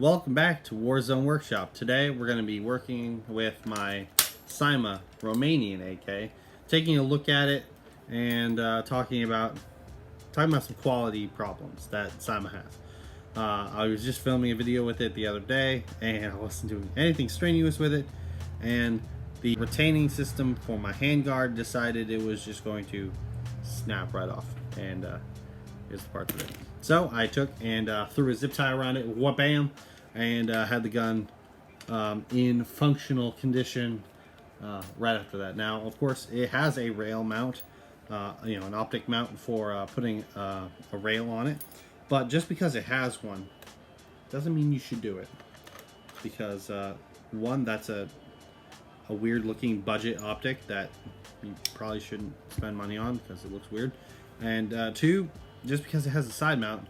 Welcome back to Warzone Workshop. Today we're going to be working with my cyma Romanian AK, taking a look at it and talking about some quality problems that cyma has. I was just filming a video with it the other day and I wasn't doing anything strenuous with it, and the retaining system for my handguard decided it was just going to snap right off, and here's the parts of it. So I took and threw a zip tie around it, wha-bam, and had the gun in functional condition right after that. Now, of course, it has a rail mount, an optic mount for putting a rail on it. But just because it has one doesn't mean you should do it, because one, that's a weird looking budget optic that you probably shouldn't spend money on because it looks weird, and two, just because it has a side mount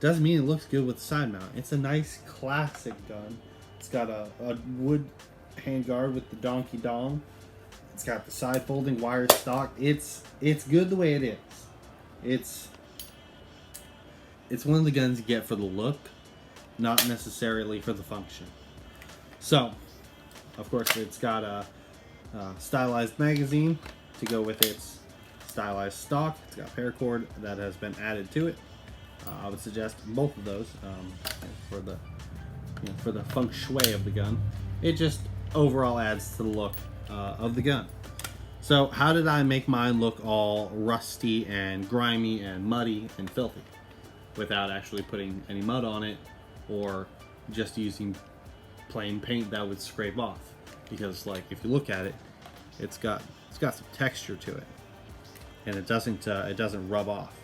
doesn't mean it looks good with the side mount. It's a nice classic gun. It's got a wood handguard with the donkey dong. It's got the side folding wire stock. It's good the way it is. It's one of the guns you get for the look, not necessarily for the function. So, of course, it's got a stylized magazine to go with its stylized stock. It's got paracord that has been added to it. I would suggest both of those for the feng shui of the gun. It just overall adds to the look of the gun. So how did I make mine look all rusty and grimy and muddy and filthy without actually putting any mud on it, or just using plain paint that would scrape off? Because, like, if you look at it, it's got some texture to it, and it doesn't rub off.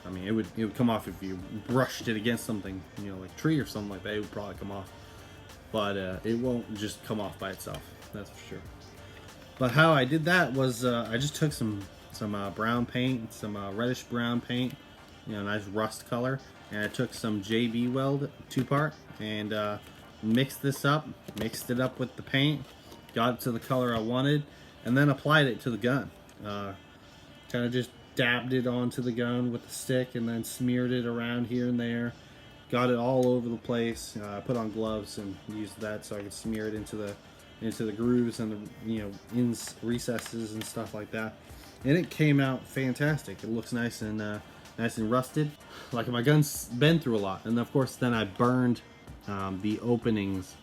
I mean, it would come off if you brushed it against something, like a tree or something like that. It would probably come off, but it won't just come off by itself. That's for sure. But how I did that was I just took some brown paint, some reddish brown paint, nice rust color, and I took some JB Weld 2-part and mixed it up with the paint, got it to the color I wanted, and then applied it to the gun. Kind of just dabbed it onto the gun with the stick and then smeared it around here and there. Got it all over the place. I put on gloves and used that so I could smear it into the grooves and the in recesses and stuff like that. And it came out fantastic. It looks nice and rusted, like my gun's been through a lot. And of course, then I burned the openings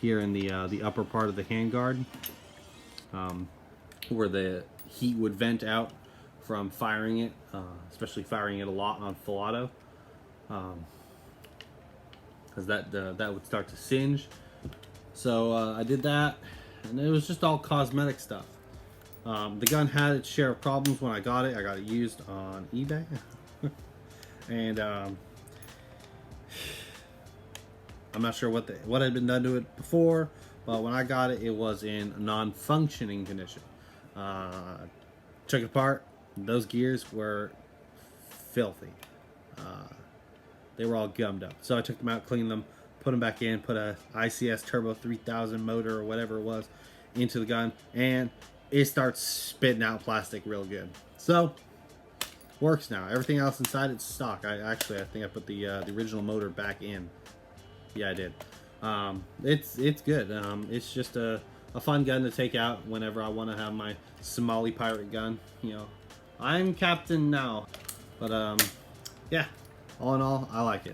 here in the upper part of the handguard, where the heat would vent out from firing it, especially firing it a lot on full auto, because that would start to singe. So I did that, and it was just all cosmetic stuff. The gun had its share of problems when I got it. I got it used on eBay, and I'm not sure what had been done to it before, but when I got it, it was in non-functioning condition. Took it apart. Those gears were filthy. They were all gummed up. So I took them out, cleaned them, put them back in, put a ICS Turbo 3000 motor or whatever it was into the gun, and it starts spitting out plastic real good. So, works now. Everything else inside it's stock. I think I put the original motor back in. Yeah, I did. It's good. It's just a fun gun to take out whenever I want to have my Somali pirate gun. I'm captain now. But yeah, all in all, I like it.